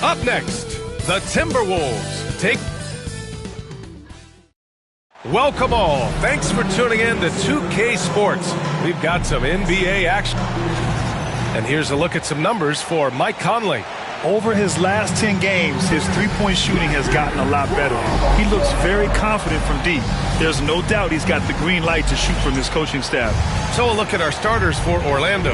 Up next, the Timberwolves take... Welcome all. Thanks for tuning in to 2K Sports. We've got some NBA action. And here's a look at some numbers for Mike Conley. Over his last 10 games, his three-point shooting has gotten a lot better. He looks very confident from deep. There's no doubt he's got the green light to shoot from his coaching staff. So a look at our starters for Orlando.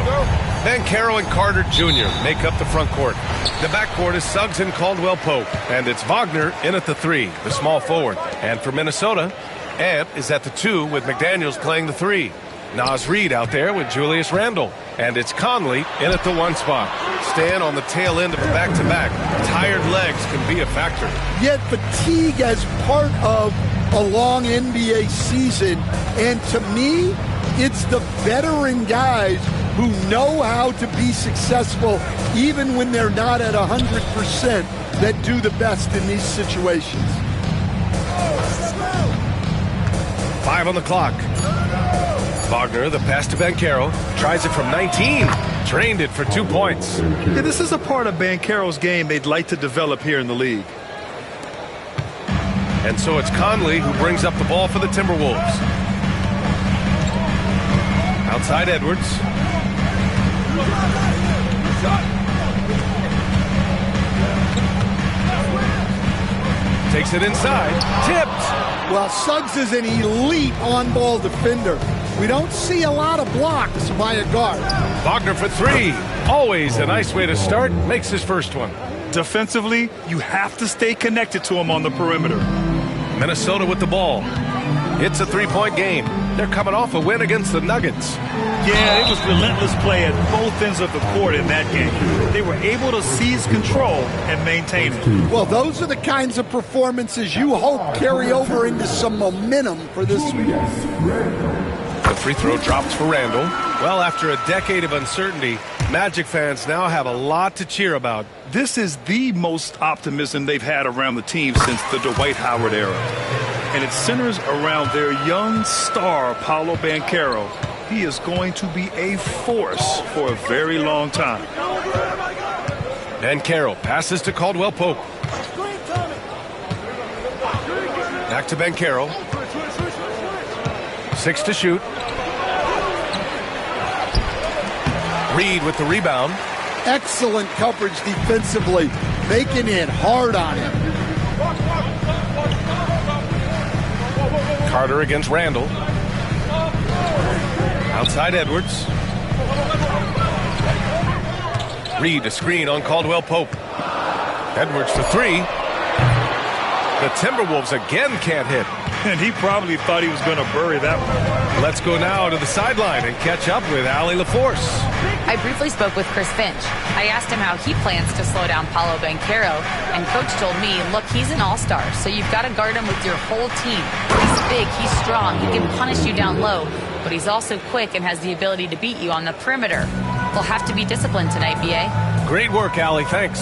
Banchero and Carter Jr. make up the front court. The backcourt is Suggs and Caldwell Pope. And it's Wagner in at the 3, the small forward. And for Minnesota, Ant is at the 2 with McDaniels playing the 3. Naz Reid out there with Julius Randle. And it's Conley in at the 1 spot. Stan on the tail end of a back-to-back. Tired legs can be a factor. Yet fatigue as part of a long NBA season. And to me, it's the veteran guys who know how to be successful even when they're not at 100% that do the best in these situations. 5 on the clock. Wagner, the pass to Banchero, tries it from 19, drained it for 2 points. Yeah, this is a part of Banchero's game they'd like to develop here in the league. And so it's Conley who brings up the ball for the Timberwolves. Outside Edwards. Takes it inside, tipped. Well, Suggs is an elite on-ball defender. We don't see a lot of blocks by a guard. Wagner for 3. Always a nice way to start. Makes his first one. Defensively, you have to stay connected to him on the perimeter. Minnesota with the ball. It's a 3-point game. They're coming off a win against the Nuggets. Yeah, it was relentless play at both ends of the court in that game. They were able to seize control and maintain it. Well, those are the kinds of performances you hope carry over into some momentum for this week. The free throw drops for Randle. Well, after a decade of uncertainty, Magic fans now have a lot to cheer about. This is the most optimism they've had around the team since the Dwight Howard era. And it centers around their young star, Paolo Banchero. He is going to be a force for a very long time. Banchero passes to Caldwell Pope. Back to Banchero. 6 to shoot. Reid with the rebound. Excellent coverage defensively, making it hard on him. Carter against Randle. Outside Edwards. Reid a screen on Caldwell Pope. Edwards for 3. The Timberwolves again can't hit. And he probably thought he was going to bury that one. Let's go now to the sideline and catch up with Allie LaForce. I briefly spoke with Chris Finch. I asked him how he plans to slow down Paolo Banchero, and Coach told me, look, he's an all-star, so you've got to guard him with your whole team. He's big, he's strong, he can punish you down low, but he's also quick and has the ability to beat you on the perimeter. They'll have to be disciplined tonight, B.A. Great work, Allie. Thanks.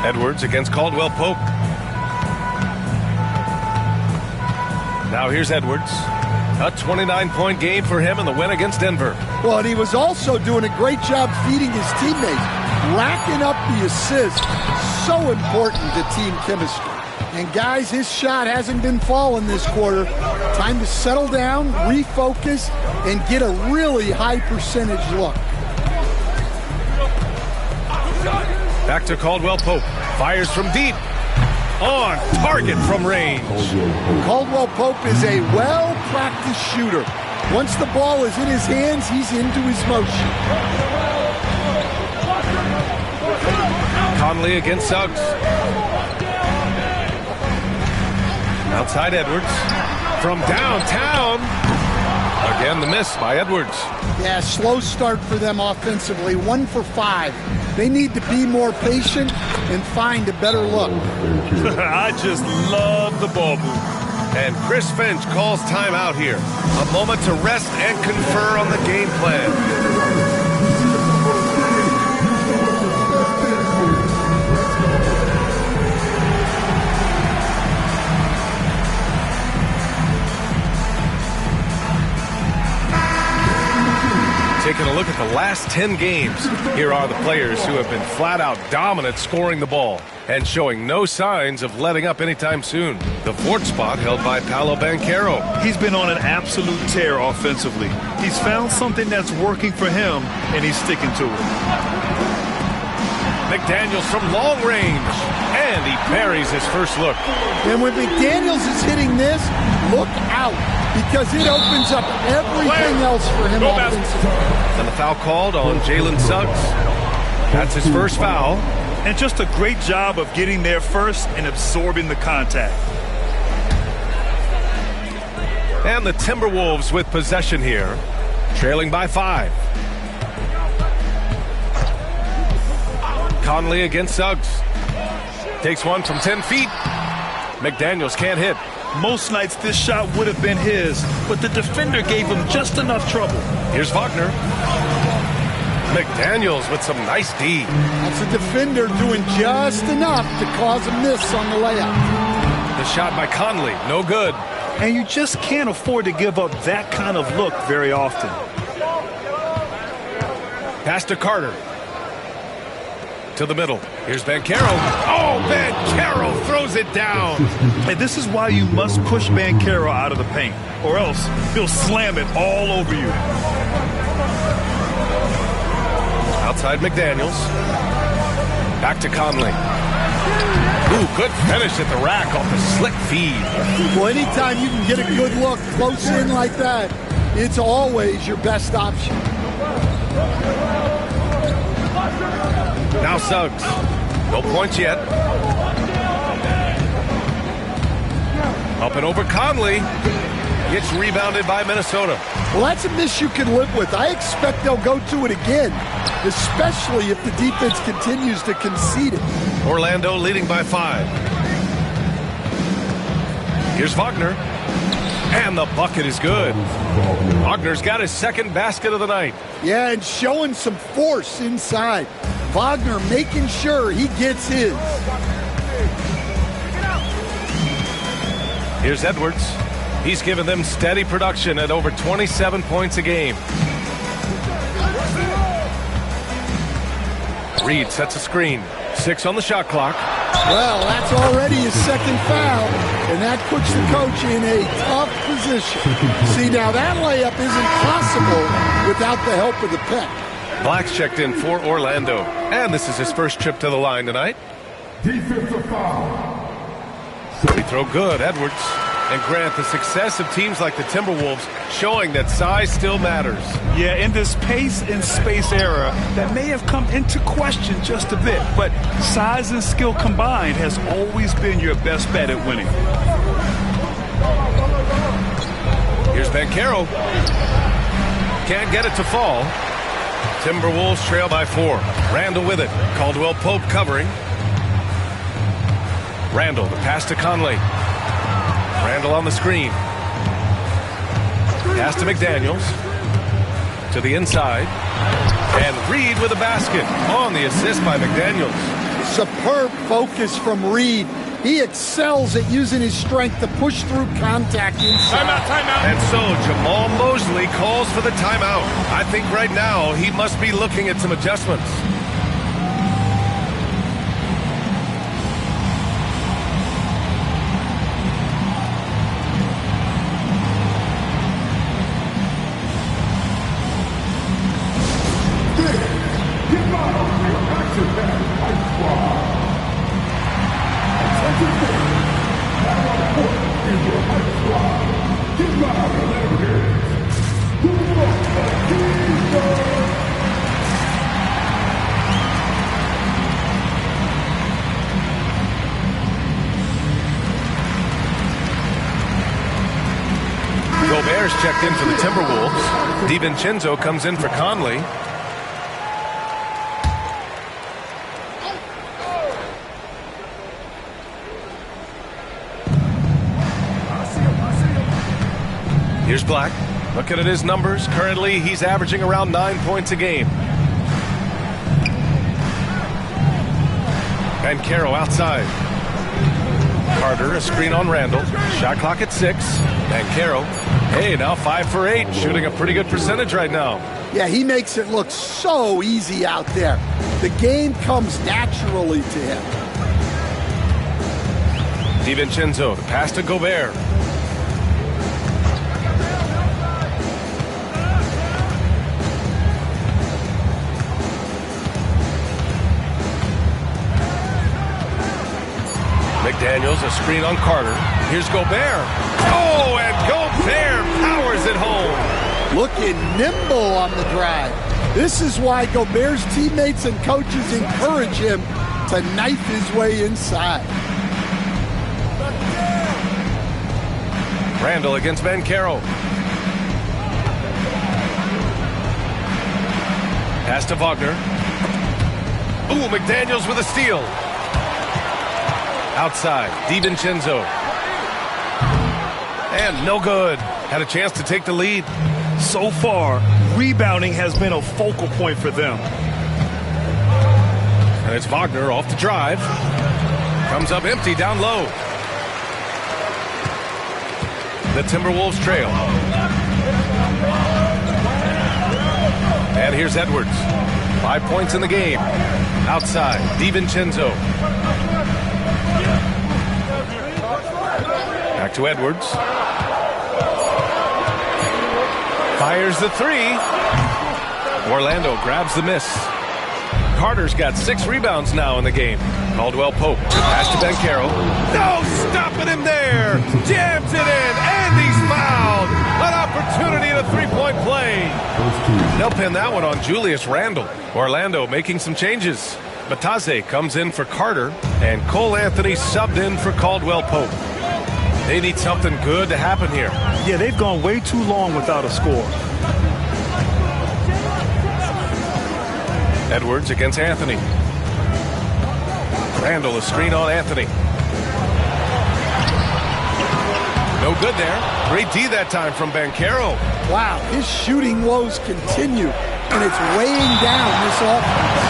Edwards against Caldwell Pope. Now here's Edwards. A 29-point game for him in the win against Denver. Well, and he was also doing a great job feeding his teammates, racking up the assists. So important to team chemistry. And guys, his shot hasn't been falling this quarter. Time to settle down, refocus, and get a really high percentage look. Back to Caldwell Pope. Fires from deep. On target from range. Caldwell Pope is a well-practiced shooter. Once the ball is in his hands, he's into his motion. Conley against Suggs. Outside Edwards. From downtown. Again, the miss by Edwards. Yeah, slow start for them offensively. 1 for 5. They need to be more patient and find a better look. I just love the ball move. And Chris Finch calls timeout here. A moment to rest and confer on the game plan. Taking a look at the last 10 games. Here are the players who have been flat-out dominant scoring the ball and showing no signs of letting up anytime soon. The fourth spot held by Paolo Banchero. He's been on an absolute tear offensively. He's found something that's working for him, and he's sticking to it. McDaniels from long range, and he buries his first look. And when McDaniels is hitting this, look out, because it opens up everything else for him offensively. And the foul called on Jalen Suggs. That's his first foul. And just a great job of getting there first and absorbing the contact. And the Timberwolves with possession here, trailing by 5. Conley against Suggs. Takes one from 10 feet. McDaniels can't hit. Most nights this shot would have been his, but the defender gave him just enough trouble. Here's Wagner. McDaniels with some nice D. That's a defender doing just enough to cause a miss on the layup. The shot by Conley, no good. And you just can't afford to give up that kind of look very often. Pass to Carter. To the middle. Here's Banchero. Oh, Banchero throws it down. And this is why you must push Banchero out of the paint, or else he'll slam it all over you. Outside McDaniels. Back to Conley. Ooh, good finish at the rack off the slick feed. Well, anytime you can get a good look close in like that, it's always your best option. Now Suggs. No points yet. Up and over Conley. Gets rebounded by Minnesota. Well, that's a miss you can live with. I expect they'll go to it again, especially if the defense continues to concede it. Orlando leading by 5. Here's Wagner. And the bucket is good. Wagner's got his second basket of the night. Yeah, and showing some force inside. Wagner making sure he gets his. Here's Edwards. He's given them steady production at over 27 points a game. Reed sets a screen. 6 on the shot clock. Well, that's already his second foul, and that puts the coach in a tough position. See, now that layup isn't possible without the help of the pec. Black's checked in for Orlando, and this is his first trip to the line tonight. Defensive foul. Free throw good, Edwards. And Grant, the success of teams like the Timberwolves showing that size still matters. Yeah, in this pace and space era, that may have come into question just a bit, but size and skill combined has always been your best bet at winning. Here's Banchero. Can't get it to fall. Timberwolves trail by 4. Randall with it. Caldwell Pope covering. Randall, the pass to Conley. Randall on the screen. Pass to McDaniels. To the inside. And Reed with a basket on the assist by McDaniels. Superb focus from Reed. He excels at using his strength to push through contact inside. Timeout. And so Jamal Mosley calls for the timeout. I think right now he must be looking at some adjustments. Gobert's checked in for the Timberwolves. DiVincenzo comes in for Conley. Here's Black. Looking at his numbers, currently he's averaging around 9 points a game. Banchero outside. Carter, a screen on Randall. Shot clock at 6. Banchero, hey, now 5 for 8, shooting a pretty good percentage right now. Yeah, he makes it look so easy out there. The game comes naturally to him. DiVincenzo, the pass to Gobert. McDaniels, a screen on Carter. Here's Gobert. Oh, and Gobert powers it home. Looking nimble on the drive. This is why Gobert's teammates and coaches encourage him to knife his way inside. Randall against Banchero. Pass to Wagner. Ooh, McDaniels with a steal. Outside, DiVincenzo. And no good. Had a chance to take the lead. So far, rebounding has been a focal point for them. And it's Wagner off the drive. Comes up empty down low. The Timberwolves trail. And here's Edwards. 5 points in the game. Outside, DiVincenzo. Back to Edwards. Fires the three. Orlando grabs the miss. Carter's got 6 rebounds now in the game. Caldwell Pope. Pass to Banchero. No, stopping him there. Jams it in, and he's fouled. An opportunity at a three-point play. They'll pin that one on Julius Randle. Orlando making some changes. Bataze comes in for Carter, and Cole Anthony subbed in for Caldwell Pope. They need something good to happen here. Yeah, they've gone way too long without a score. Edwards against Anthony. Randall, a screen on Anthony. No good there. Great D that time from Banchero. Wow, his shooting woes continue, and it's weighing down this offense.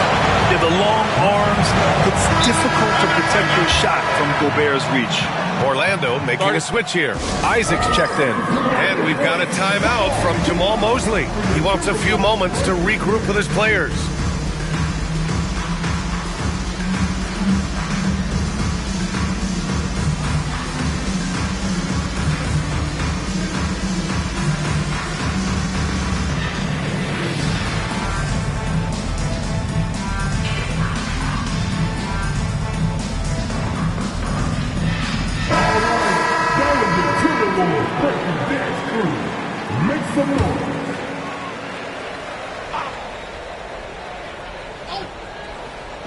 Yeah, the long arms, it's difficult to protect your shot from Gobert's reach. Orlando making a switch here. Isaac's checked in. And we've got a timeout from Jamal Mosley. He wants a few moments to regroup with his players. Make some noise.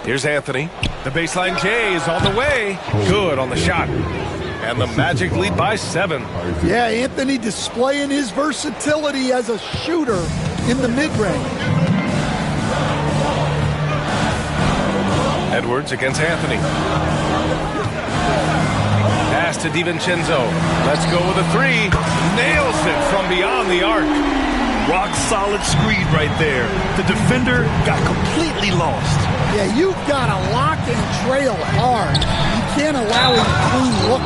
Here's Anthony. The baseline J is on the way. Good on the shot. And the Magic lead by 7. Yeah, Anthony displaying his versatility as a shooter in the mid-range. Edwards against Anthony. Pass to DiVincenzo. Let's go with a 3. Nails it from beyond the arc. Rock solid screen right there. The defender got completely lost. Yeah, you've got to lock and trail hard. You can't allow him to clean look.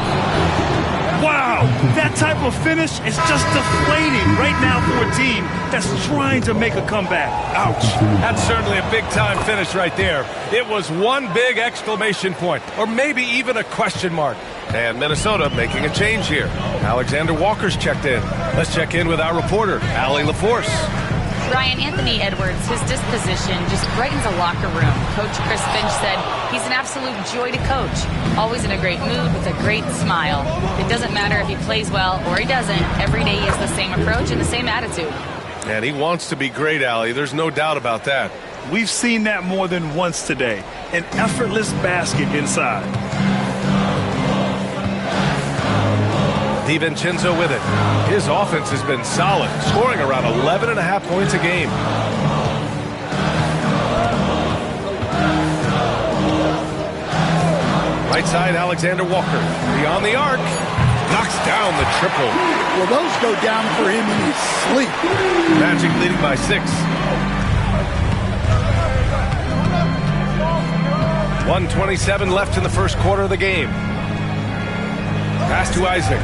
Wow, that type of finish is just deflating right now for a team that's trying to make a comeback. Ouch. That's certainly a big-time finish right there. It was one big exclamation point, or maybe even a question mark. And Minnesota making a change here. Alexander Walker's checked in. Let's check in with our reporter, Allie LaForce. Ryan, Anthony Edwards, his disposition just brightens a locker room. Coach Chris Finch said he's an absolute joy to coach. Always in a great mood with a great smile. It doesn't matter if he plays well or he doesn't. Every day he has the same approach and the same attitude. And he wants to be great, Allie. There's no doubt about that. We've seen that more than once today. An effortless basket inside. DiVincenzo with it. His offense has been solid, scoring around 11.5 points a game. Right side, Alexander Walker. Beyond the arc. Knocks down the triple. Well, those go down for him in his sleep. Magic leading by 6. 1:27 left in the first quarter of the game. Pass to Isaac.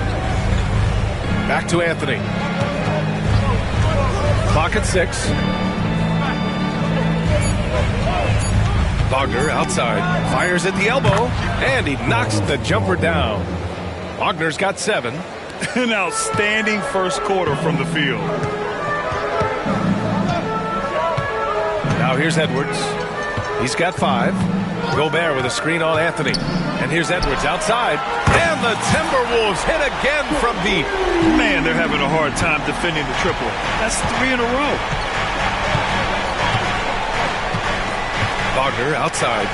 Back to Anthony. Clock at 6. Wagner outside, fires at the elbow, and he knocks the jumper down. Wagner's got 7. An outstanding first quarter from the field. Now here's Edwards. He's got 5. Gobert with a screen on Anthony. And here's Edwards outside. And the Timberwolves hit again from deep. Man, they're having a hard time defending the triple. That's 3 in a row. Wagner outside.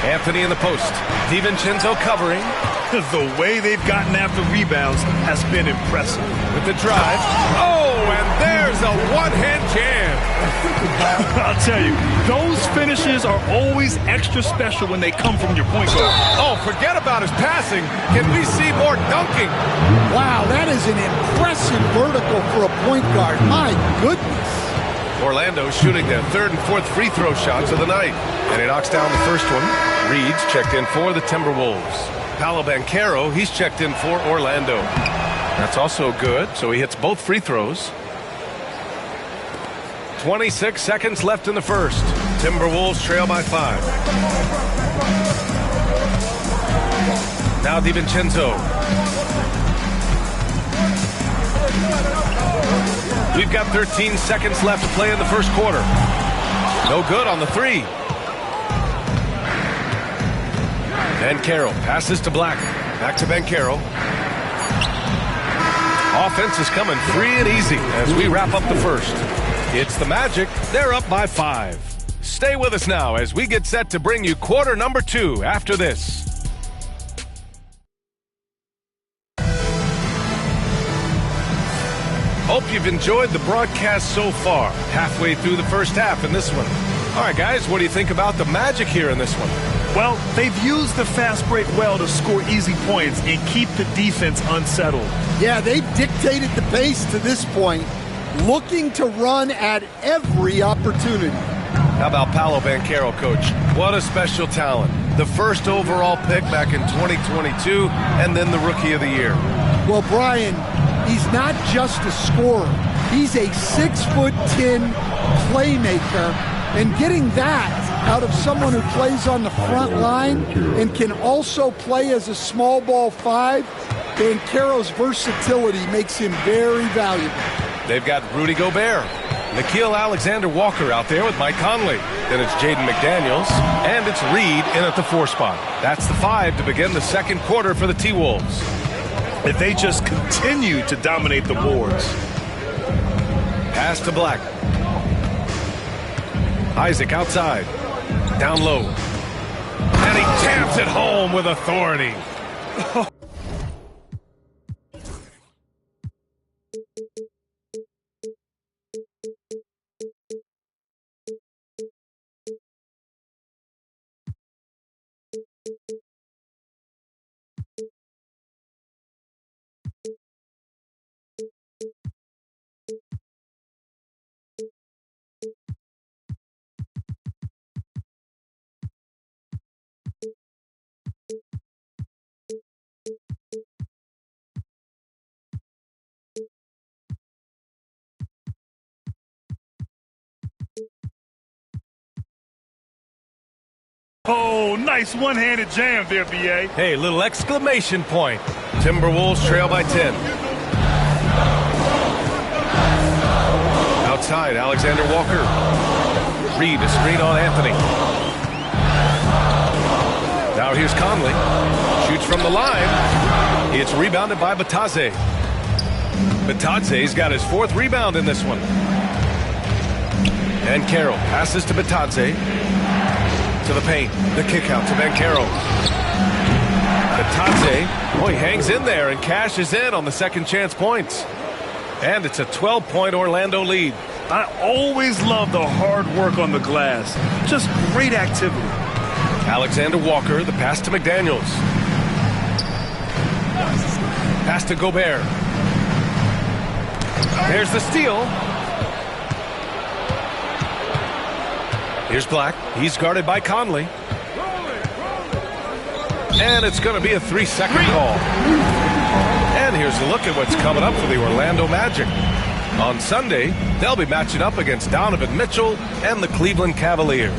Anthony in the post. DiVincenzo covering. The way they've gotten after rebounds has been impressive. With the drive. Oh, and there's a one-hand jam. I'll tell you, those finishes are always extra special when they come from your point guard. Oh, forget about his passing. Can we see more dunking? Wow, that is an impressive vertical for a point guard. My goodness. Orlando shooting their 3rd and 4th free throw shots of the night. And he knocks down the first one. Reed's checked in for the Timberwolves. Paolo Banchero, he's checked in for Orlando. That's also good, so he hits both free throws. 26 seconds left in the first. Timberwolves trail by 5. Now DiVincenzo. We've got 13 seconds left to play in the first quarter. No good on the 3. Banchero passes to Black. Back to Banchero. Offense is coming free and easy as we wrap up the first. It's the Magic. They're up by 5. Stay with us now as we get set to bring you quarter number 2 after this. Hope you've enjoyed the broadcast so far. Halfway through the first half in this one. All right, guys, what do you think about the Magic here in this one? Well, they've used the fast break well to score easy points and keep the defense unsettled. Yeah, they've dictated the pace to this point, looking to run at every opportunity. How about Paolo Banchero, Coach? What a special talent. The first overall pick back in 2022, and then the Rookie of the Year. Well, Brian, he's not just a scorer. He's a 6'10" playmaker, and getting that out of someone who plays on the front line and can also play as a small ball 5, Banchero's versatility makes him very valuable. They've got Rudy Gobert, Nickeil Alexander-Walker out there with Mike Conley. Then it's Jaden McDaniels, and it's Reed in at the 4 spot. That's the 5 to begin the second quarter for the T-Wolves. If they just continue to dominate the boards. Pass to Black. Isaac outside. Down low. And he taps it home with authority. Oh, nice one-handed jam there, B.A. Hey, little exclamation point. Timberwolves trail by 10. Outside, Alexander Walker. Reed, a screen on Anthony. Now here's Conley. Shoots from the line. It's rebounded by Batadze. Batadze's got his 4th rebound in this one. And Carroll passes to Batadze. To the paint. The kick out to Banchero. Batadze, oh, he hangs in there and cashes in on the second chance points. And it's a 12-point Orlando lead. I always love the hard work on the glass. Just great activity. Alexander Walker, the pass to McDaniels. Pass to Gobert. There's the steal. Here's Black. He's guarded by Conley. And it's going to be a 3-second call. And here's a look at what's coming up for the Orlando Magic. On Sunday, they'll be matching up against Donovan Mitchell and the Cleveland Cavaliers.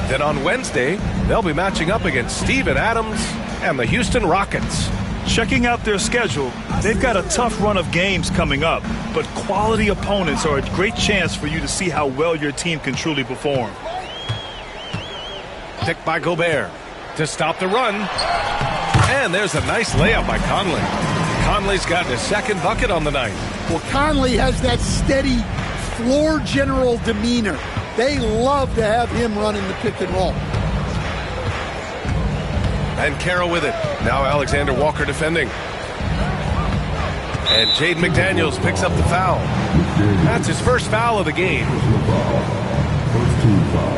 Then on Wednesday, they'll be matching up against Steven Adams and the Houston Rockets. Checking out their schedule, they've got a tough run of games coming up, but quality opponents are a great chance for you to see how well your team can truly perform. Picked by Gobert to stop the run. And there's a nice layup by Conley. Conley's gotten his second bucket on the night. Well, Conley has that steady floor general demeanor. They love to have him running the pick and roll. And Carroll with it. Now Alexander Walker defending. And Jaden McDaniels picks up the foul. That's his first foul of the game. First team foul.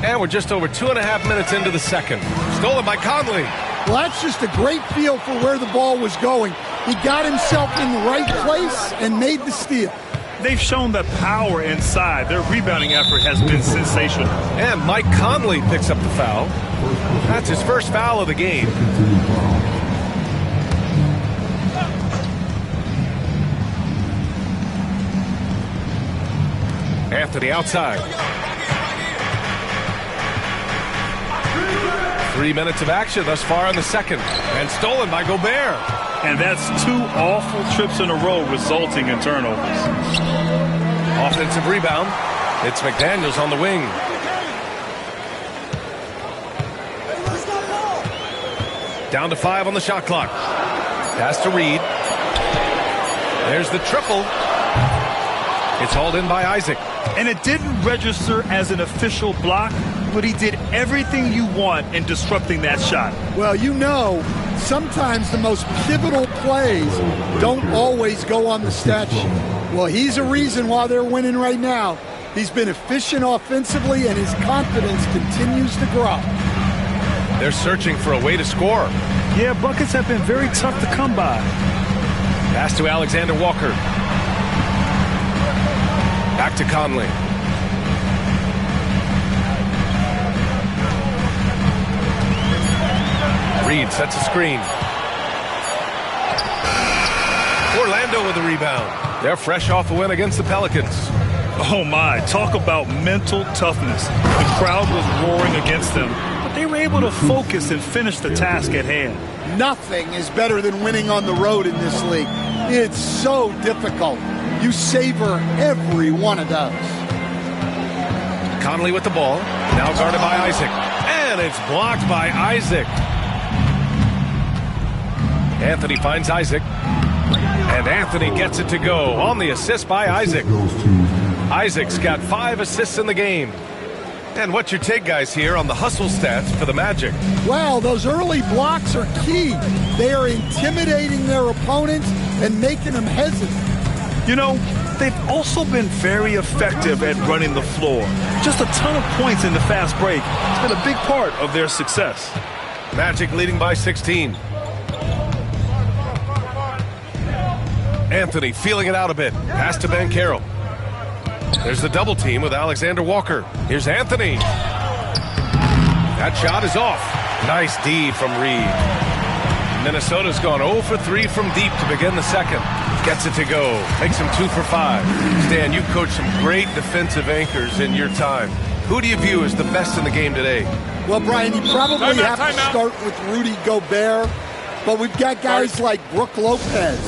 And we're just over 2.5 minutes into the second. Stolen by Conley. Well, that's just a great feel for where the ball was going. He got himself in the right place and made the steal. They've shown that power inside. Their rebounding effort has been sensational. And Mike Conley picks up the foul. That's his first foul of the game. Anthony outside. 3 minutes of action thus far in the second. And stolen by Gobert. And that's 2 awful trips in a row resulting in turnovers. Offensive rebound. It's McDaniels on the wing. Down to 5 on the shot clock. Pass to Reed. There's the triple. It's hauled in by Isaac. And it didn't register as an official block, but he did everything you want in disrupting that shot. Well, you know, sometimes the most pivotal plays don't always go on the stat sheet. Well, he's a reason why they're winning right now. He's been efficient offensively, and his confidence continues to grow. They're searching for a way to score. Yeah, buckets have been very tough to come by. Pass to Alexander Walker. Back to Conley. Reed sets a screen. Orlando with the rebound. They're fresh off a win against the Pelicans. Oh my, talk about mental toughness. The crowd was roaring against them, but they were able to focus and finish the task at hand. Nothing is better than winning on the road in this league. It's so difficult. You savor every one of those. Conley with the ball. Now guarded by Isaac. And it's blocked by Isaac. Anthony finds Isaac. And Anthony gets it to go on the assist by Isaac. Isaac's got 5 assists in the game. And what's your take, guys, here on the hustle stats for the Magic? Well, those early blocks are key. They are intimidating their opponents and making them hesitant. You know, they've also been very effective at running the floor. Just a ton of points in the fast break. It's been a big part of their success. Magic leading by 16. Anthony feeling it out a bit. Pass to Banchero. There's the double team with Alexander Walker. Here's Anthony. That shot is off. Nice D from Reed. Minnesota's gone 0 for 3 from deep to begin the second. Gets it to go. Makes him 2 for 5. Stan, you've coached some great defensive anchors in your time. Who do you view as the best in the game today? Well, Brian, you probably have to start with Rudy Gobert. But we've got guys like Brook Lopez,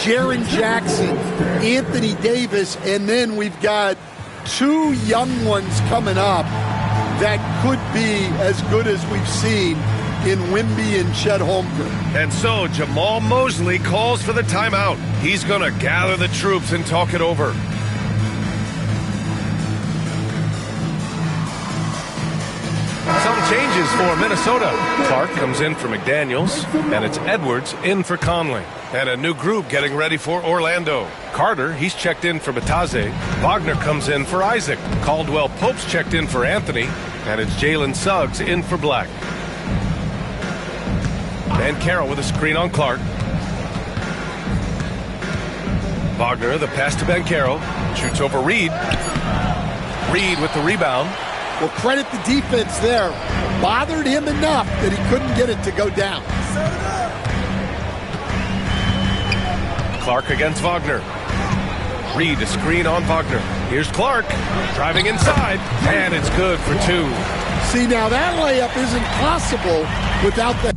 Jaren Jackson, Anthony Davis, and then we've got 2 young ones coming up that could be as good as we've seen in Wemby and Chet Holmgren. And so Jamal Mosley calls for the timeout. He's going to gather the troops and talk it over. Some changes for Minnesota. Clark comes in for McDaniels, and it's Edwards in for Conley. And a new group getting ready for Orlando. Carter, he's checked in for Bataze. Wagner comes in for Isaac. Caldwell Pope's checked in for Anthony. And it's Jalen Suggs in for Black. And Carroll with a screen on Clark. Wagner, the pass to Banchero. Shoots over Reed. Reed with the rebound. Well, credit the defense there. Bothered him enough that he couldn't get it to go down. Clark against Wagner. Reed a screen on Wagner. Here's Clark driving inside, and it's good for two. See, now that layup isn't possible without the...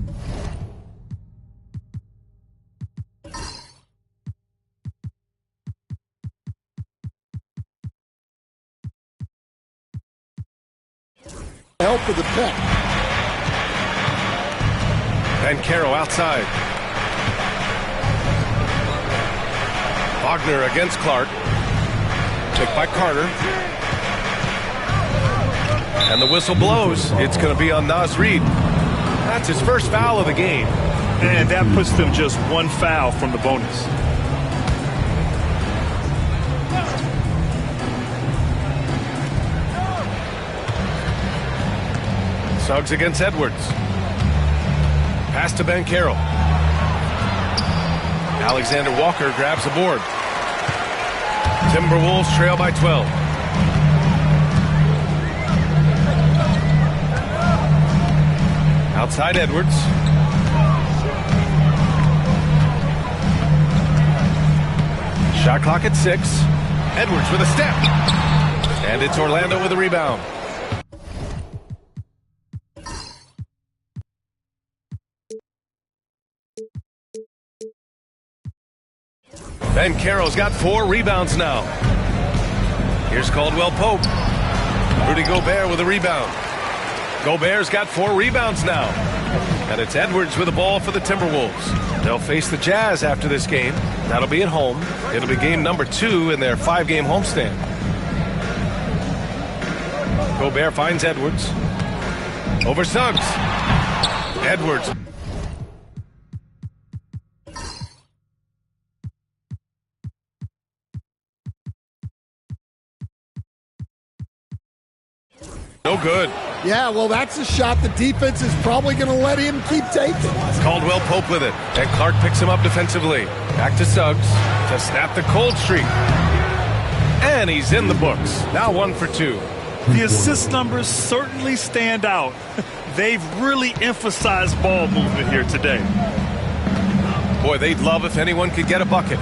help of the pick. Banchero outside. Wagner against Clark. Picked by Carter. And the whistle blows. It's going to be on Naz Reid. That's his first foul of the game. And that puts them just one foul from the bonus. Suggs against Edwards. Pass to Banchero. Alexander Walker grabs the board. Timberwolves trail by 12. Outside Edwards. Shot clock at 6. Edwards with a step. And it's Orlando with a rebound. Banchero's got 4 rebounds now. Here's Caldwell Pope. Rudy Gobert with a rebound. Gobert's got 4 rebounds now. And it's Edwards with the ball for the Timberwolves. They'll face the Jazz after this game. That'll be at home. It'll be game number 2 in their 5-game homestand. Gobert finds Edwards. Over Suggs. Edwards. No good. Yeah, well, that's a shot the defense is probably going to let him keep taking. Caldwell Pope with it. And Clark picks him up defensively. Back to Suggs to snap the cold streak. And he's in the books. Now 1 for 2. The assist numbers certainly stand out. They've really emphasized ball movement here today. Boy, they'd love if anyone could get a bucket.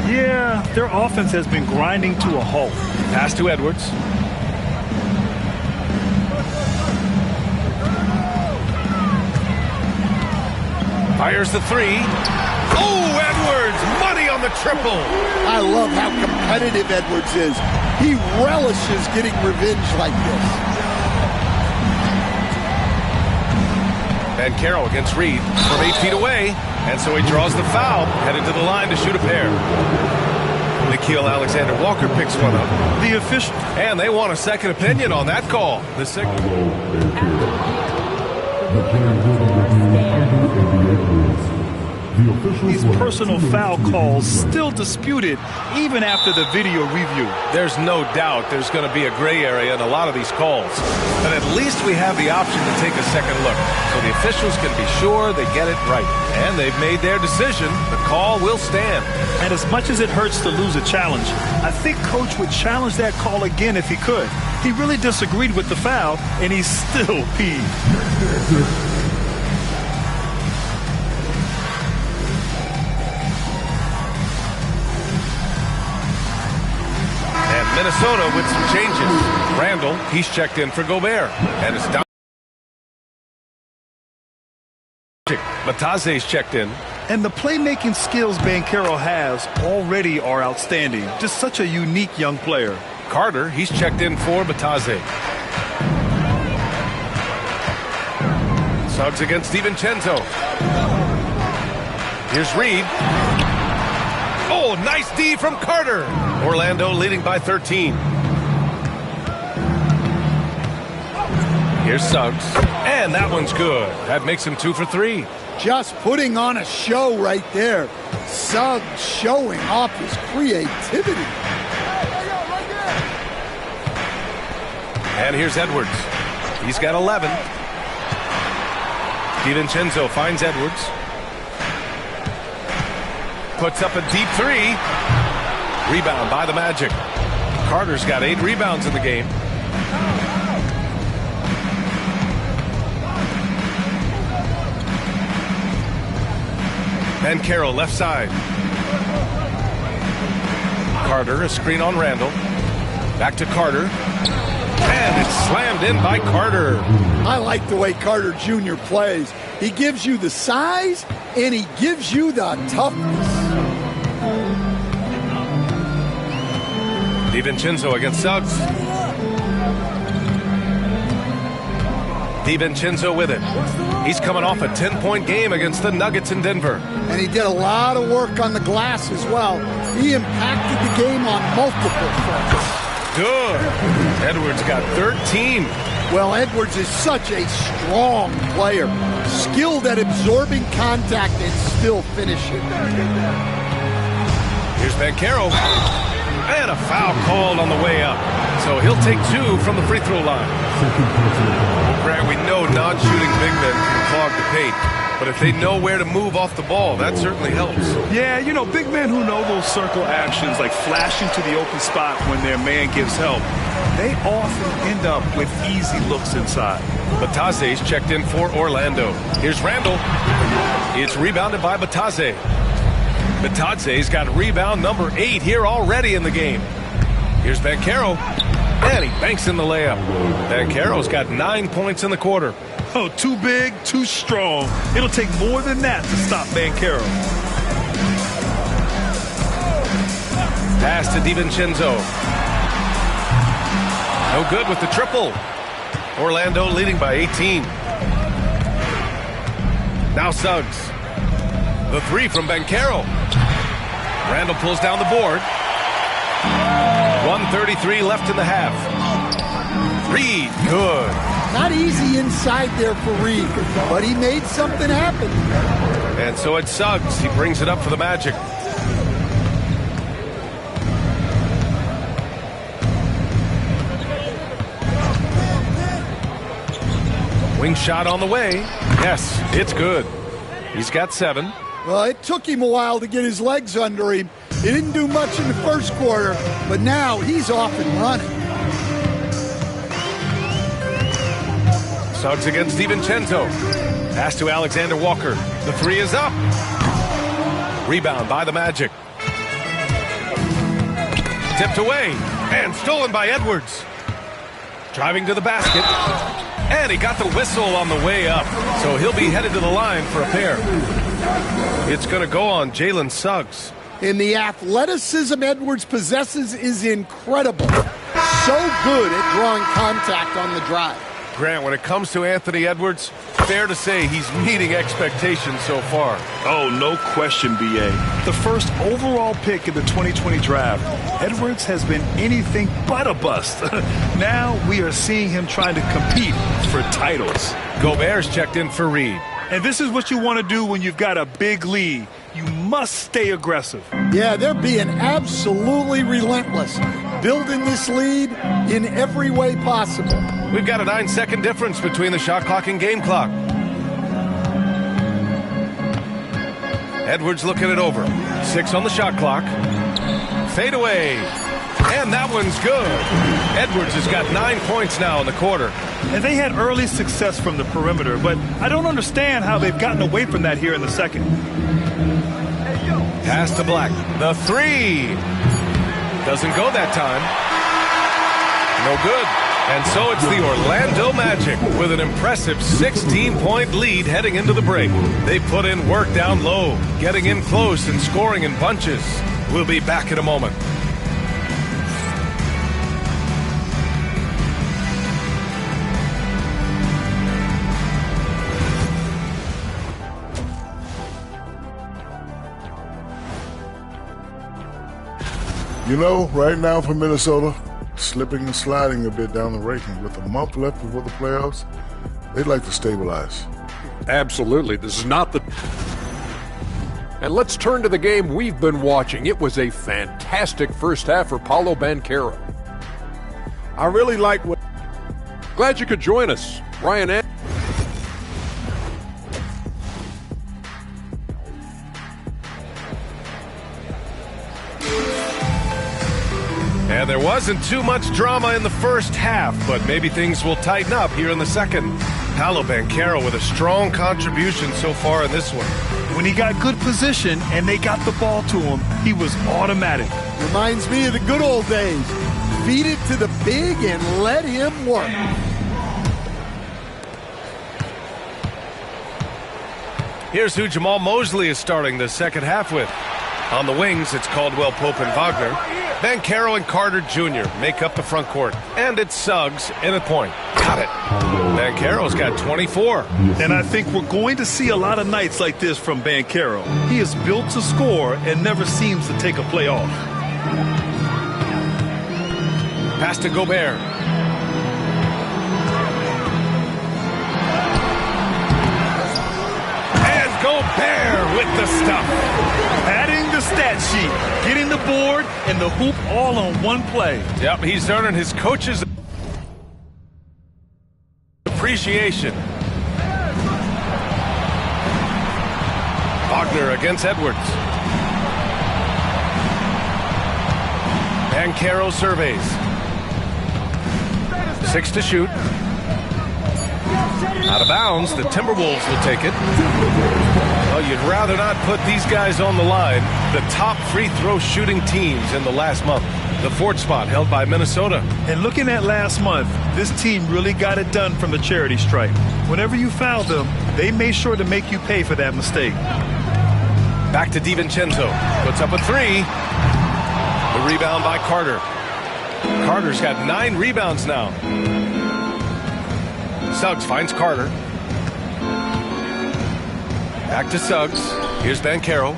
Yeah, their offense has been grinding to a halt. Pass to Edwards. Fires the 3. Oh, Edwards! Money on the triple! I love how competitive Edwards is. He relishes getting revenge like this. Banchero against Reed from 8 feet away. And so he draws the foul, headed to the line to shoot a pair. Nickeil Alexander-Walker picks one up. The official. And they want a second opinion on that call. The second. These personal foul calls still disputed even after the video review. There's no doubt there's going to be a gray area in a lot of these calls. But at least we have the option to take a second look. So the officials can be sure they get it right. And they've made their decision. The call will stand. And as much as it hurts to lose a challenge, I think Coach would challenge that call again if he could. He really disagreed with the foul, and he's still peeved. Minnesota with some changes. Randall, he's checked in for Gobert. And it's down. Batase's checked in. And the playmaking skills Banchero has already are outstanding. Just such a unique young player. Carter, he's checked in for Batase. Suggs against DiVincenzo. Here's Reed. Oh, nice D from Carter. Orlando leading by 13. Here's Suggs. And that one's good. That makes him 2 for 3. Just putting on a show right there. Suggs showing off his creativity. And here's Edwards. He's got 11. DiVincenzo finds Edwards. Puts up a deep 3. Rebound by the Magic. Carter's got 8 rebounds in the game. Banchero left side. Carter, a screen on Randall. Back to Carter. And it's slammed in by Carter. I like the way Carter Jr. plays. He gives you the size, and he gives you the toughness. DiVincenzo against Suggs. DiVincenzo with it. He's coming off a 10-point game against the Nuggets in Denver. And he did a lot of work on the glass as well. He impacted the game on multiple fronts. Good. Edwards got 13. Well, Edwards is such a strong player, skilled at absorbing contact and still finishing. Here's Banchero. And a foul called on the way up. So he'll take 2 from the free throw line. Grant, we know non-shooting big men can clog the paint. But if they know where to move off the ball, that certainly helps. Yeah, you know, big men who know those circle actions, like flashing to the open spot when their man gives help, they often end up with easy looks inside. Bataze's checked in for Orlando. Here's Randall. It's rebounded by Bataze. Bataze's got rebound number 8 here already in the game. Here's Banchero. And he banks in the layup. Banchero's got 9 points in the quarter. Oh, too big, too strong. It'll take more than that to stop Banchero. Pass to DiVincenzo. No good with the triple. Orlando leading by 18. Now Suggs. The 3 from Banchero. Randall pulls down the board. 1:33 left in the half. Reed, good. Not easy inside there for Reed, but he made something happen. And so it's Suggs. He brings it up for the Magic. Wing shot on the way. Yes, it's good. He's got 7. Well, it took him a while to get his legs under him. He didn't do much in the first quarter, but now he's off and running. Suggs against DiVincenzo. Pass to Alexander Walker. The 3 is up. Rebound by the Magic. Tipped away and stolen by Edwards. Driving to the basket. And he got the whistle on the way up. So he'll be headed to the line for a pair. It's going to go on Jalen Suggs. And the athleticism Edwards possesses is incredible. So good at drawing contact on the drive. Grant, when it comes to Anthony Edwards, fair to say he's meeting expectations so far. Oh, no question, B.A. The first overall pick in the 2020 draft, Edwards has been anything but a bust. Now we are seeing him trying to compete for titles. Gobert's checked in for Reed. And this is what you want to do when you've got a big lead. You must stay aggressive. Yeah, they're being absolutely relentless, building this lead in every way possible. We've got a 9-second difference between the shot clock and game clock. Edwards looking it over. 6 on the shot clock. Fade away. And that one's good. Edwards has got 9 points now in the quarter. And they had early success from the perimeter, but I don't understand how they've gotten away from that here in the second. Pass to Black. The 3. Doesn't go that time. No good. And so it's the Orlando Magic with an impressive 16-point lead heading into the break. They put in work down low, getting in close and scoring in bunches. We'll be back in a moment. You know, right now for Minnesota, slipping and sliding a bit down the ranking with a month left before the playoffs, they'd like to stabilize. Absolutely. This is not the... And let's turn to the game we've been watching. It was a fantastic first half for Paolo Banchero. I really like what... Glad you could join us. Ryan And there wasn't too much drama in the first half, but maybe things will tighten up here in the second. Paolo Banchero with a strong contribution so far in this one. When he got good position and they got the ball to him, he was automatic. Reminds me of the good old days. Feed it to the big and let him work. Here's who Jamal Mosley is starting the second half with. On the wings, it's Caldwell Pope and Wagner. Banchero and Carter Jr. make up the front court. And it's Suggs in at point. Got it. Banchero's got 24. And I think we're going to see a lot of nights like this from Banchero. He is built to score and never seems to take a play off. Pass to Gobert. And Gobert with the stuff. Adding the stat sheet, getting the board, and the hoop all on one play. Yep, he's earning his coach's appreciation. Wagner against Edwards. Banchero surveys. 6 to shoot. Out of bounds, the Timberwolves will take it. Well, you'd rather not put these guys on the line. The top free throw shooting teams in the last month. The fourth spot held by Minnesota. And looking at last month, this team really got it done from the charity stripe. Whenever you fouled them, they made sure to make you pay for that mistake. Back to DiVincenzo. Puts up a three. The rebound by Carter. Carter's got 9 rebounds now. Suggs finds Carter. Back to Suggs. Here's Banchero.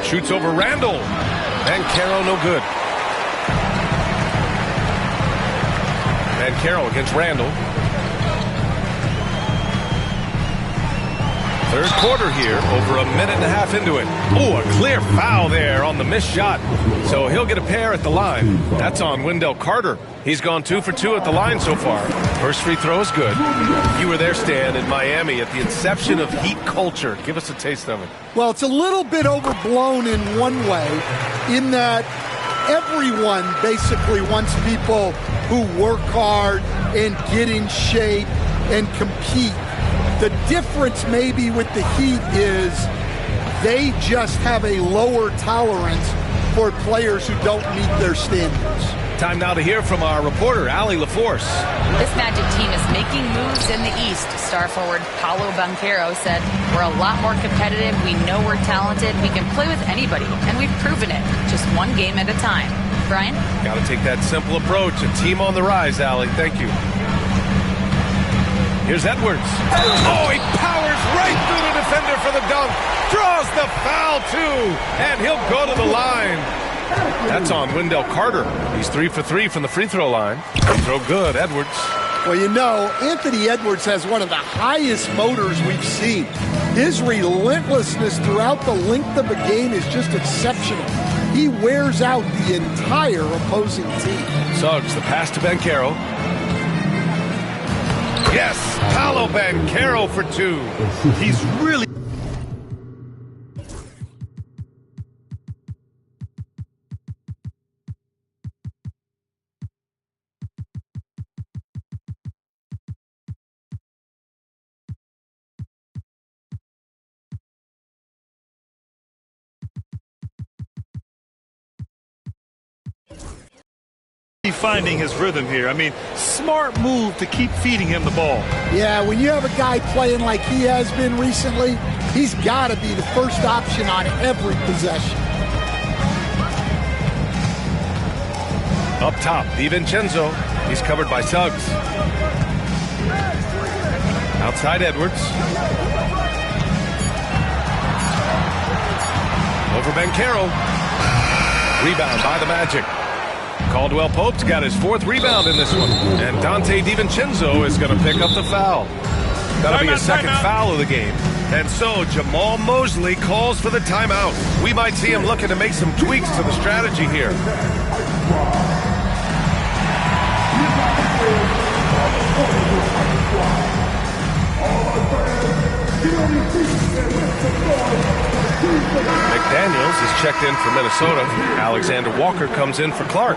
Shoots over Randall. Banchero no good. Banchero against Randall. Third quarter here, over a minute and a half into it. Oh, a clear foul there on the missed shot. So he'll get a pair at the line. That's on Wendell Carter. He's gone 2 for 2 at the line so far. First free throw is good. You were there, Stan, in Miami at the inception of Heat culture. Give us a taste of it. Well, it's a little bit overblown in one way, in that everyone basically wants people who work hard and get in shape and compete. The difference maybe with the Heat is they just have a lower tolerance for players who don't meet their standards. Time now to hear from our reporter, Allie LaForce. This Magic team is making moves in the East. Star forward Paolo Banchero said, "We're a lot more competitive. We know we're talented. We can play with anybody, and we've proven it. Just one game at a time." Brian? Got to take that simple approach. A team on the rise, Allie. Thank you. Here's Edwards. Oh, he powers right through the defender for the dunk. Draws the foul, too. And he'll go to the line. That's on Wendell Carter. He's 3 for 3 from the free throw line. Free throw good, Edwards. Well, you know, Anthony Edwards has one of the highest motors we've seen. His relentlessness throughout the length of a game is just exceptional. He wears out the entire opposing team. Suggs, the pass to Banchero. Yes, Paolo Banchero for 2. He's really... finding his rhythm here. I mean, smart move to keep feeding him the ball. Yeah, when you have a guy playing like he has been recently, he's got to be the first option on every possession. Up top, DiVincenzo. He's covered by Suggs. Outside Edwards. Over Banchero. Rebound by the Magic. Caldwell Pope's got his 4th rebound in this one. And Dante DiVincenzo is going to pick up the foul. That'll be his second foul of the game. And so Jamal Mosley calls for the timeout. We might see him looking to make some tweaks to the strategy here. McDaniels is checked in for Minnesota. Alexander Walker comes in for Clark.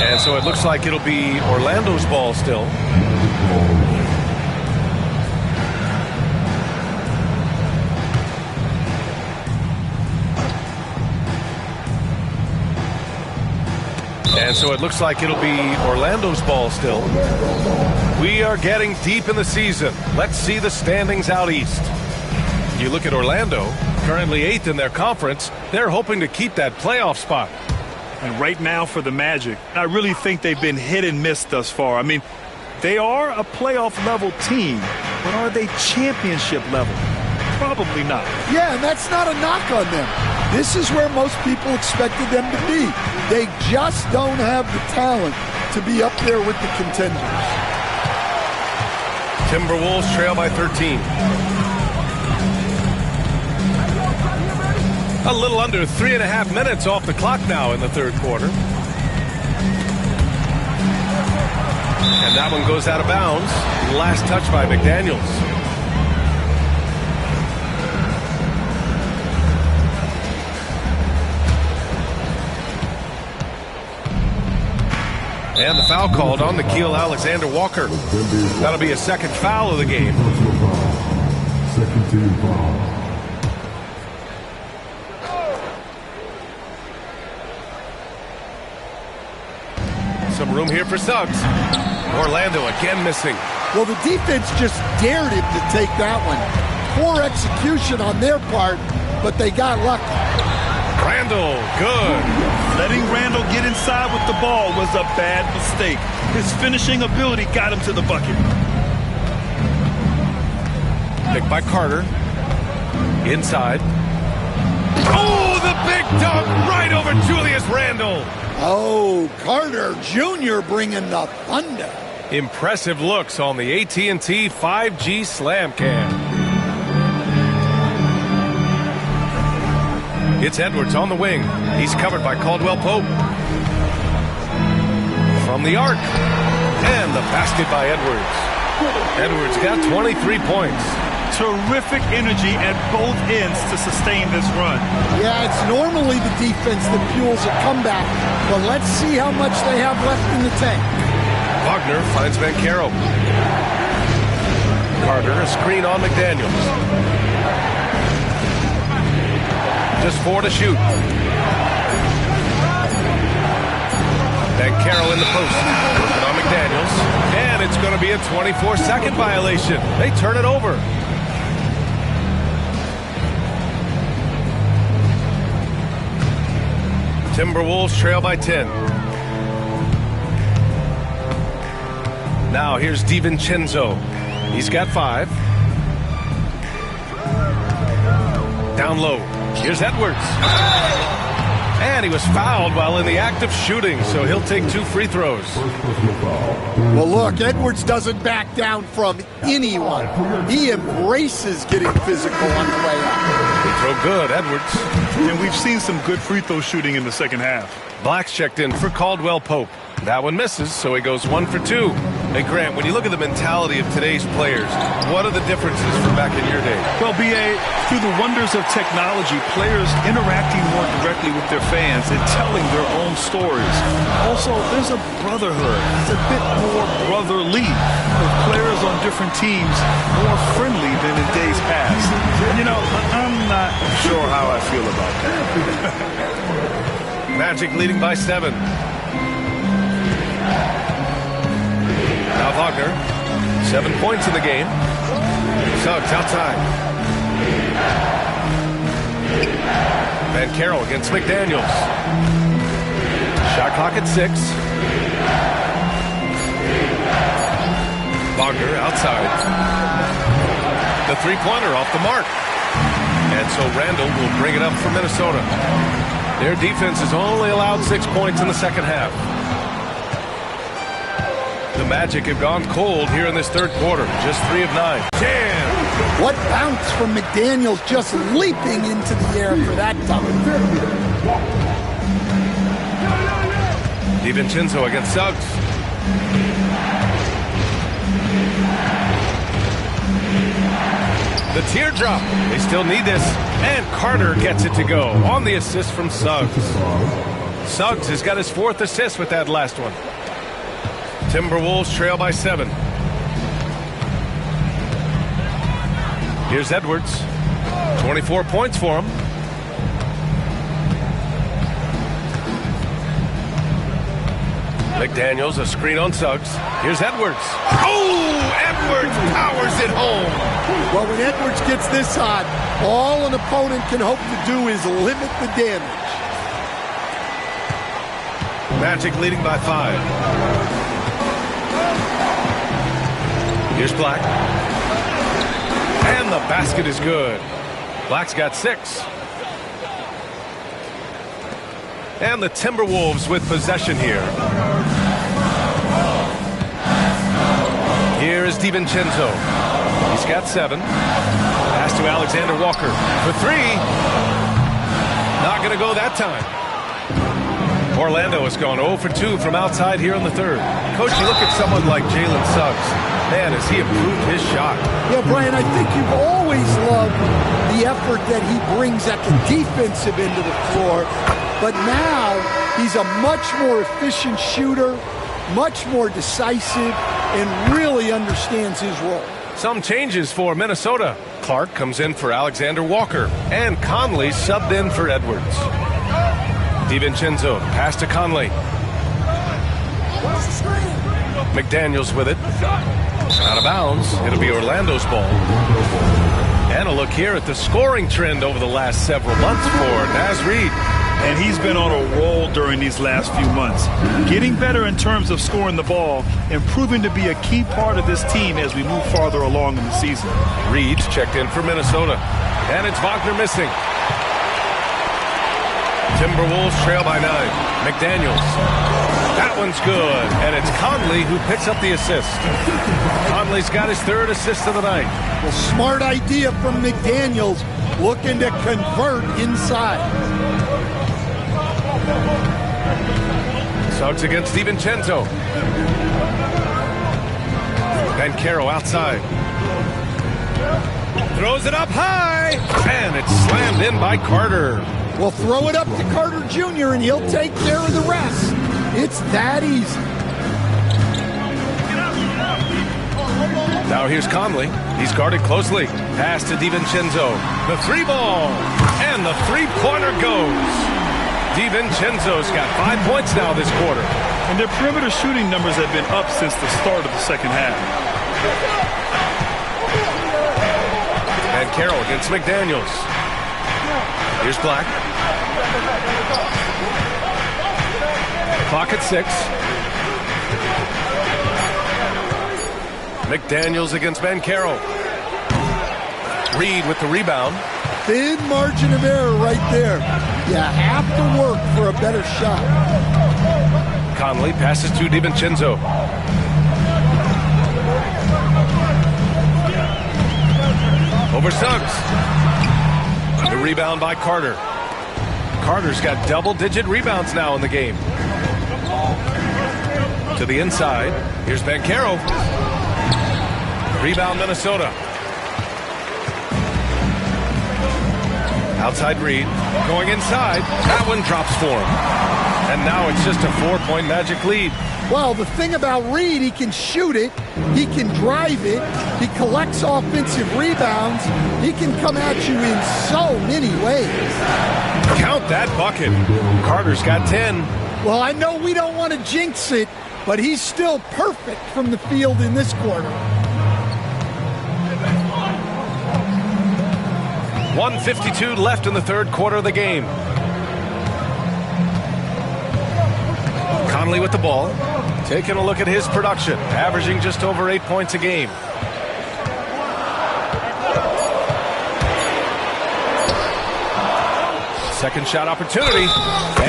And so it looks like it'll be Orlando's ball still. And so it looks like it'll be Orlando's ball still. We are getting deep in the season. Let's see the standings out east. You look at Orlando, currently 8th in their conference. They're hoping to keep that playoff spot. And right now for the Magic, I really think they've been hit and miss thus far. I mean, they are a playoff level team, but are they championship level? Probably not. Yeah, and that's not a knock on them. This is where most people expected them to be. They just don't have the talent to be up there with the contenders. Timberwolves trail by 13. A little under 3.5 minutes off the clock now in the third quarter. And that one goes out of bounds. Last touch by McDaniels. And the foul called on Nickeil Alexander-Walker. That'll be a second foul of the game. Second team foul. Some room here for Suggs. Orlando again missing. Well, the defense just dared him to take that one. Poor execution on their part, but they got lucky. Randall, good. Letting Randall get inside with the ball was a bad mistake. His finishing ability got him to the bucket. Picked by Carter. Inside. Oh, the big dunk right over Julius Randle. Oh, Carter Jr. bringing the thunder. Impressive looks on the AT&T 5G Slam Cam. It's Edwards on the wing. He's covered by Caldwell Pope. From the arc. And the basket by Edwards. Edwards got 23 points. Terrific energy at both ends to sustain this run. Yeah, it's normally the defense that fuels a comeback, but let's see how much they have left in the tank. Wagner finds Banchero. Carter, a screen on McDaniels. Just 4 to shoot. Banchero in the post. Working on McDaniels. And it's going to be a 24-second violation. They turn it over. Timberwolves trail by 10. Now here's DiVincenzo. He's got 5. Down low. Here's Edwards. And he was fouled while in the act of shooting, so he'll take 2 free throws. Well, look, Edwards doesn't back down from anyone. He embraces getting physical on the way up. Free throw good, Edwards. And we've seen some good free throw shooting in the second half. Black's checked in for Caldwell Pope. That one misses, so he goes 1 for 2. Hey, Grant, when you look at the mentality of today's players, what are the differences from back in your day? Well, B.A., through the wonders of technology, players interacting more directly with their fans and telling their own stories. Also, there's a brotherhood. It's a bit more brotherly, with players on different teams more friendly than in days past. You know, I'm not sure how I feel about that. Magic leading by 7. Now Wagner, 7 points in the game. Suggs outside. Banchero against McDaniels. Shot clock at 6. Wagner outside. The three-pointer off the mark. And so Randall will bring it up for Minnesota. Their defense has only allowed 6 points in the second half. The Magic have gone cold here in this third quarter. Just 3 of 9. Damn! What bounce from McDaniels, just leaping into the air for that dunk. DiVincenzo against Suggs. The teardrop. They still need this. And Carter gets it to go on the assist from Suggs. Suggs has got his 4th assist with that last one. Timberwolves trail by 7. Here's Edwards. 24 points for him. McDaniels, a screen on Suggs. Here's Edwards. Oh, Edwards powers it home. Well, when Edwards gets this hot, all an opponent can hope to do is limit the damage. Magic leading by 5. Here's Black. And the basket is good. Black's got 6. And the Timberwolves with possession here. Here is DiVincenzo. He's got 7. Pass to Alexander Walker for 3. Not going to go that time. Orlando has gone 0 for 2 from outside here in the 3rd. Coach, you look at someone like Jalen Suggs. Man, has he improved his shot. Yeah, Brian, I think you've always loved the effort that he brings at the defensive end of the floor. But now he's a much more efficient shooter, much more decisive, and really understands his role. Some changes for Minnesota. Clark comes in for Alexander Walker, and Conley subbed in for Edwards. DiVincenzo, pass to Conley. McDaniels with it. Out of bounds. It'll be Orlando's ball. And a look here at the scoring trend over the last several months for Naz Reid. And he's been on a roll during these last few months. Getting better in terms of scoring the ball and proving to be a key part of this team as we move farther along in the season. Reed's checked in for Minnesota. And it's Wagner missing. Timberwolves trail by 9. McDaniels. That one's good. And it's Conley who picks up the assist. Conley's got his 3rd assist of the night. Well, smart idea from McDaniels, looking to convert inside. Suggs against DiVincenzo. Banchero outside. Throws it up high. And it's slammed in by Carter. Well, throw it up to Carter Jr. and he'll take care of the rest. It's that easy. Now here's Conley. He's guarded closely. Pass to DiVincenzo. The 3 ball. And the 3-pointer goes. DiVincenzo's got 5 points now this quarter. And their perimeter shooting numbers have been up since the start of the second half. And Carroll against McDaniels. Here's Black. Clock at 6. McDaniels against Banchero. Reed with the rebound. Thin margin of error right there. You have to work for a better shot. Conley passes to DiVincenzo. Over Suggs. The rebound by Carter. Carter's got double-digit rebounds now in the game. To the inside. Here's Banchero. Rebound Minnesota. Outside Reed. Going inside. That one drops for him. And now it's just a 4-point Magic lead. Well, the thing about Reed, he can shoot it. He can drive it. He collects offensive rebounds. He can come at you in so many ways. Count that bucket. Carter's got 10. Well, I know we don't want to jinx it, but he's still perfect from the field in this quarter. 1:52 left in the 3rd quarter of the game. Conley with the ball. Taking a look at his production. Averaging just over 8 points a game. Second shot opportunity.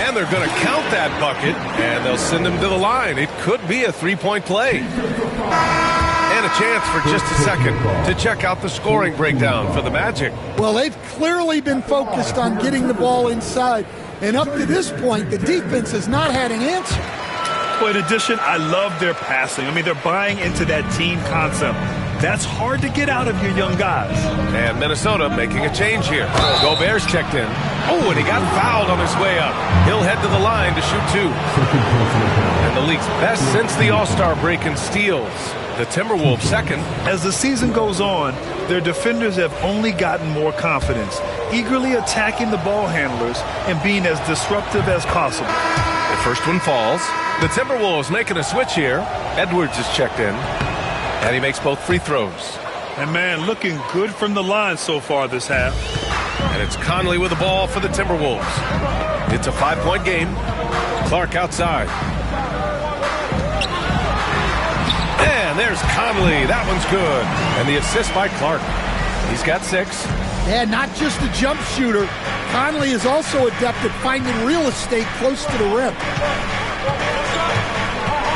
And they're going to count that bucket. And they'll send him to the line. It could be a 3-point play. And a chance for just a second to check out the scoring breakdown for the Magic. Well, they've clearly been focused on getting the ball inside. And up to this point, the defense has not had an answer. But in addition, I love their passing. I mean, they're buying into that team concept. That's hard to get out of your young guys. And Minnesota making a change here. Gobert's checked in. Oh, and he got fouled on his way up. He'll head to the line to shoot 2. And the league's best since the All-Star break in steals. The Timberwolves second. As the season goes on, their defenders have only gotten more confidence, eagerly attacking the ball handlers and being as disruptive as possible. The first one falls. The Timberwolves making a switch here. Edwards is checked in. And he makes both free throws. And, man, looking good from the line so far this half. And it's Conley with the ball for the Timberwolves. It's a 5-point game. Clark outside. And there's Conley. That one's good. And the assist by Clark. He's got 6. Yeah, not just a jump shooter. Conley is also adept at finding real estate close to the rim.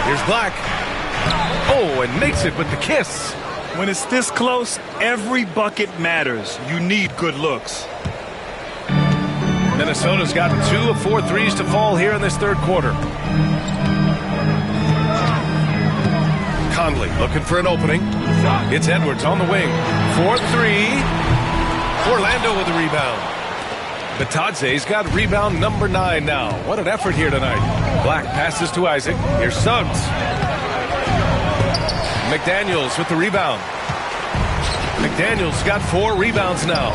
Here's Black. Oh, and makes it with the kiss. When it's this close, every bucket matters. You need good looks. Minnesota's got 2 of 4 threes to fall here in this third quarter. Conley looking for an opening. It's Edwards on the wing. 4-3. Orlando with the rebound. Batadze's got rebound number 9 now. What an effort here tonight. Black passes to Isaac. Here's Suggs. McDaniels with the rebound. McDaniels got 4 rebounds now.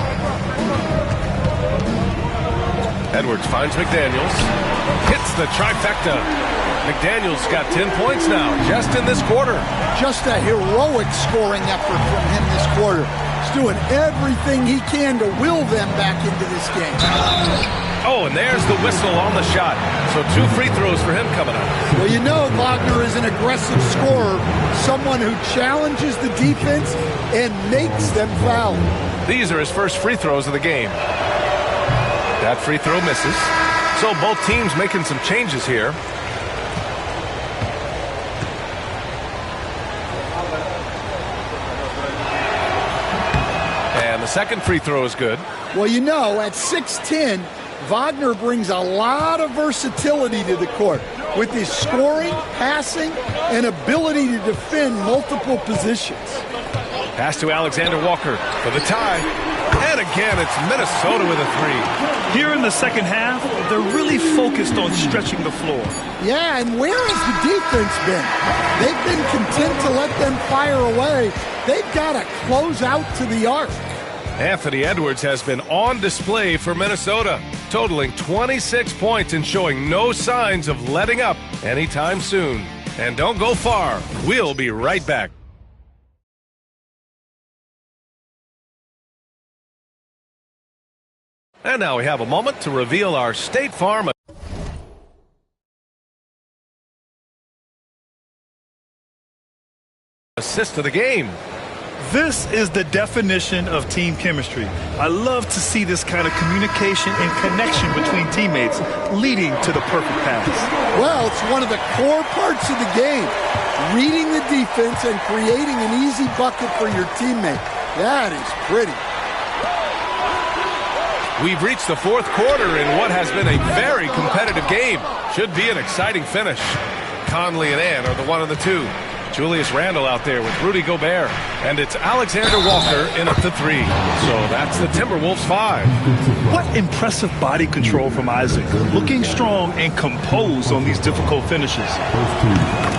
Edwards finds McDaniels. Hits the trifecta. McDaniels got 10 points now, just in this quarter. Just a heroic scoring effort from him this quarter. He's doing everything he can to will them back into this game. Oh, and there's the whistle on the shot. So 2 free throws for him coming up. Well, you know Wagner is an aggressive scorer, someone who challenges the defense and makes them foul. These are his first free throws of the game. That free throw misses. So both teams making some changes here. And the second free throw is good. Well, you know, at 6'10", Wagner brings a lot of versatility to the court with his scoring, passing, and ability to defend multiple positions. Pass to Alexander Walker for the tie. And again, it's Minnesota with a 3. Here in the second half, they're really focused on stretching the floor. Yeah, and where has the defense been? They've been content to let them fire away. They've got to close out to the arc. Anthony Edwards has been on display for Minnesota, totaling 26 points and showing no signs of letting up anytime soon. And don't go far. We'll be right back. And now we have a moment to reveal our State Farm assist of the game. This is the definition of team chemistry. I love to see this kind of communication and connection between teammates leading to the perfect pass. Well, it's one of the core parts of the game. Reading the defense and creating an easy bucket for your teammate. That is pretty. We've reached the fourth quarter in what has been a very competitive game. Should be an exciting finish. Conley and Ann are the 1 and the 2. Julius Randle out there with Rudy Gobert. And it's Alexander Walker in at the 3. So that's the Timberwolves 5. What impressive body control from Isaac. Looking strong and composed on these difficult finishes.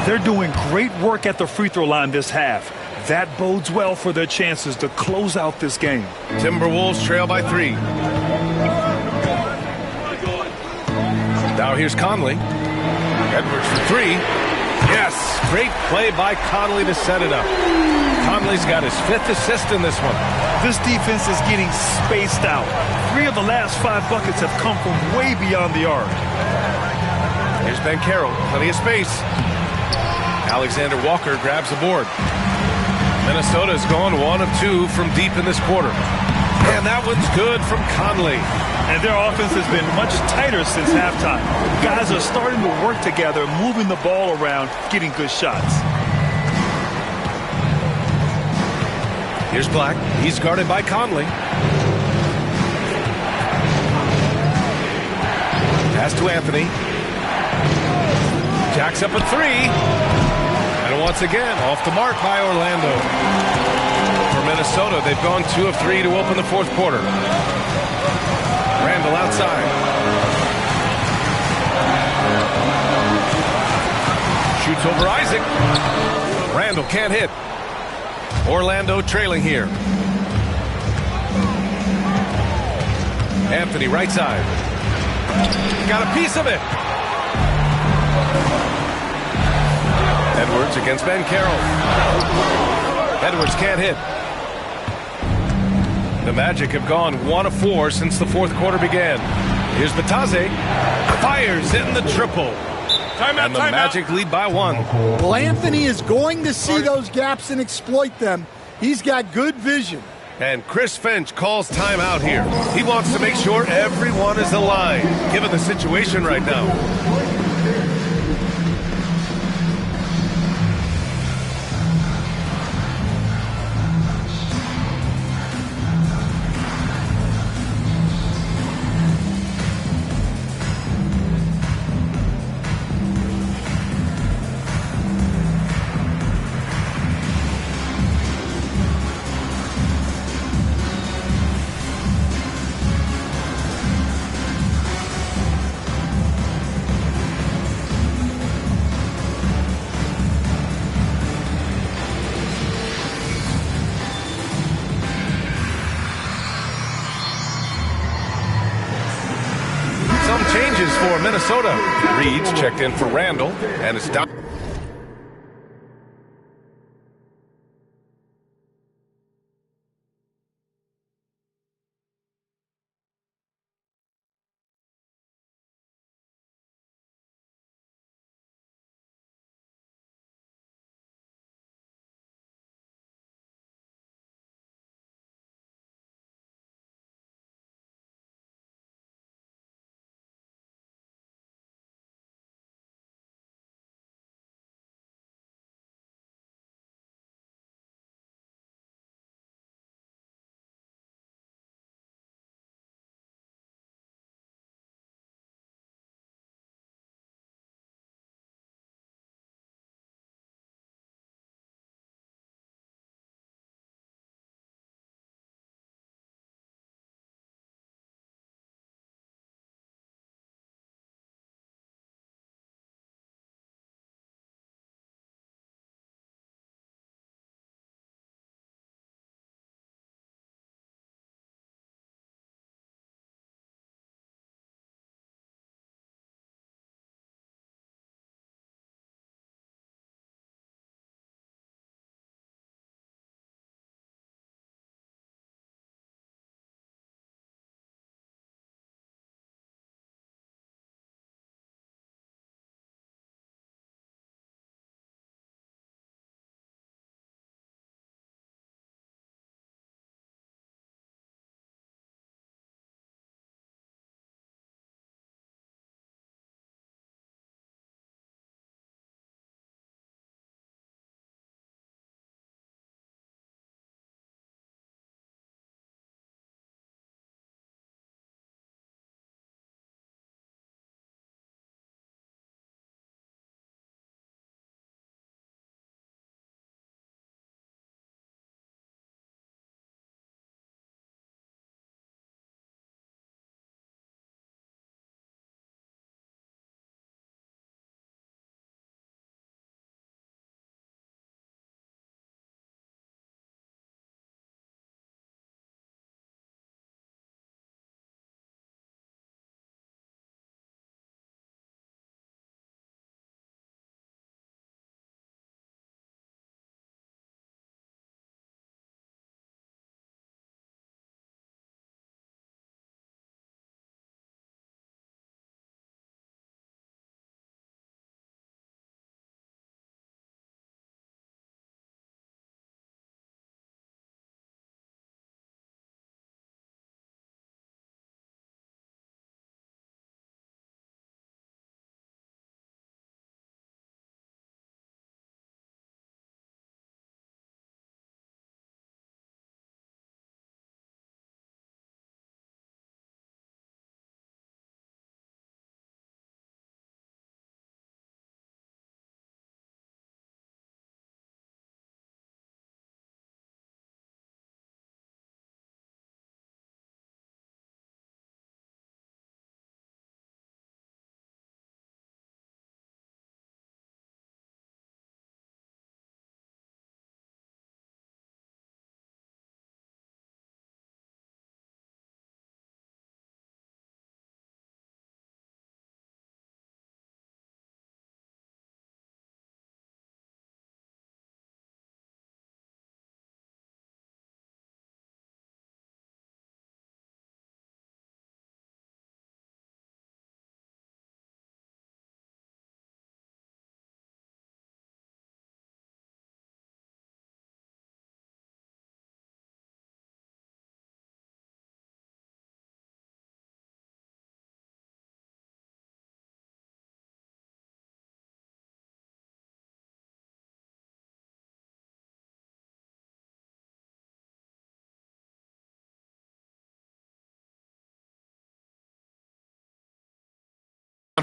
They're doing great work at the free throw line this half. That bodes well for their chances to close out this game. Timberwolves trail by 3. Now here's Conley. Edwards for 3. Yes, great play by Conley to set it up. Conley's got his 5th assist in this one. This defense is getting spaced out. 3 of the last 5 buckets have come from way beyond the arc. Here's Ben Carroll, plenty of space. Alexander Walker grabs the board. Minnesota's gone 1 of 2 from deep in this quarter. And that one's good from Conley. And their offense has been much tighter since halftime. Guys are starting to work together, moving the ball around, getting good shots. Here's Black. He's guarded by Conley. Pass to Anthony. Jacks up a 3. And once again, off the mark by Orlando. For Minnesota, they've gone 2 of 3 to open the fourth quarter. Randall outside. Shoots over Isaac. Randall can't hit. Orlando trailing here. Anthony right side. Got a piece of it. Edwards against Ben Carroll. Edwards can't hit. The Magic have gone 1 of 4 since the fourth quarter began. Here's Batase. Fires in the triple. And the Magic lead by 1. Well, Anthony is going to see those gaps and exploit them. He's got good vision. And Chris Finch calls timeout here. He wants to make sure everyone is aligned, given the situation right now. Some changes for Minnesota. Reed's checked in for Randall, and it's down.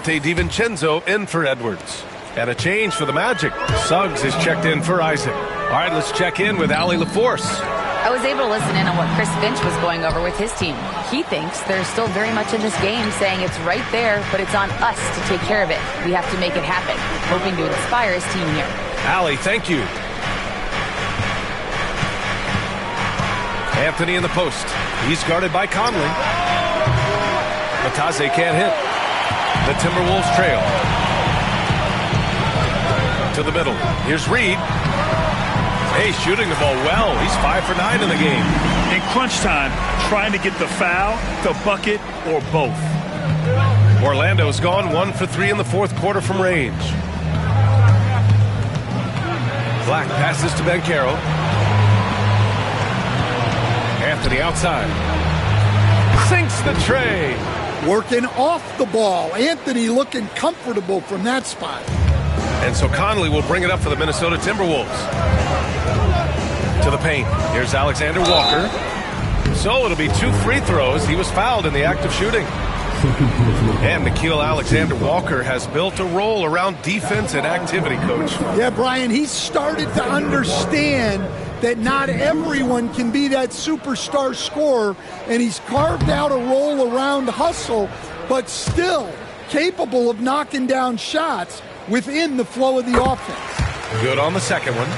DiVincenzo in for Edwards. And a change for the Magic. Suggs is checked in for Isaac. All right, let's check in with Allie LaForce. I was able to listen in on what Chris Finch was going over with his team. He thinks they're still very much in this game, saying it's right there, but it's on us to take care of it. We have to make it happen, hoping to inspire his team here. Allie, thank you. Anthony in the post. He's guarded by Conley. Mataze can't hit. The Timberwolves trail. To the middle. Here's Reed. Hey, shooting the ball well. He's 5 for 9 in the game. In crunch time, trying to get the foul, the bucket, or both. Orlando's gone 1 for 3 in the fourth quarter from range. Black passes to Banchero. Anthony outside. Sinks the tray. Working off the ball. Anthony looking comfortable from that spot. And so Conley will bring it up for the Minnesota Timberwolves. To the paint. Here's Alexander Walker. So it'll be 2 free throws. He was fouled in the act of shooting. And Nickeil Alexander-Walker has built a role around defense and activity, Coach. Yeah, Brian, he's started to understand that not everyone can be that superstar scorer, and he's carved out a role around hustle, but still capable of knocking down shots within the flow of the offense. Good on the second one.